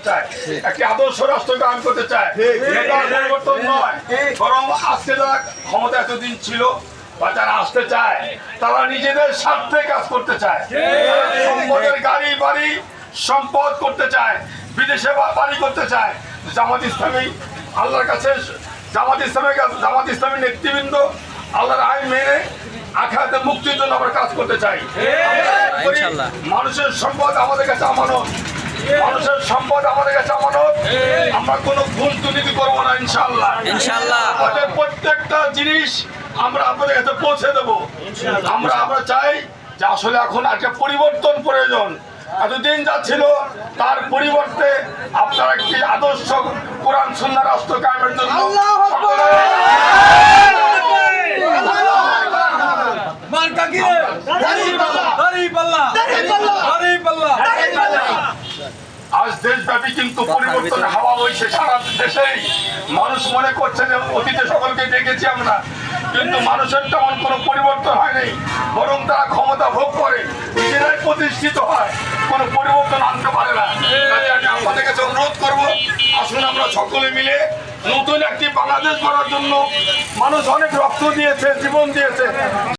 চায়, একটি আদর্শ রাষ্ট্র কায়েম করতে চায়। এটা পরিবর্তন নয়, বরং আজকে যারা ক্ষমতা এতদিন ছিল বা যারা আসতে চায় তারা নিজেদের স্বার্থে কাজ করতে চায়। সম্পদের গাড়ি বাড়ি সম্পদ করতে চায়, বিদেশে বাড়ি করতে চায়। জামাত ইসলামী আল্লাহর কাছে জামাত ইসলামী নেতৃবৃন্দ আল্লাহর আইন মেনে আখিরাতে মুক্তির জন্য আমরা কাজ করতে চাই। মানুষের সম্পদ আমাদের কাছে আমানত, মানুষের সম্পদ আমাদের কাছে আমানত। আমরা কোনো ভুল দুর্নীতি করবো না ইনশাআল্লাহ। আমাদের প্রত্যেকটা জিনিস আমরা আপনাদের কাছে পৌঁছে দেবো। আমরা চাই যে আসলে এখন একটা পরিবর্তন প্রয়োজন। এতদিন যা ছিল তার পরিবর্তে আপনারা একটি আদর্শ কোরআন সুন্নাহ রাষ্ট্র কায়েমের জন্য আজ দেশব্যাপী কিন্তু পরিবর্তনের হাওয়া বইছে সারা দেশেই। মানুষ মনে করছে যে অতীতে সকলকে দেখেছি আমরা, কিন্তু মানুষের তেমন কোনো পরিবর্তন হয়নি, বরং তারা ক্ষমতা ভোগ করে নিজেরাই প্রতিষ্ঠিত হয়, কোনো পরিবর্তন আনতে পারে না। তাই আমি আপনাদের কাছে অনুরোধ করবো, আসুন আমরা সকলে মিলে নতুন একটি বাংলাদেশ গড়ার জন্য মানুষ অনেক রক্ত দিয়েছে, জীবন দিয়েছে।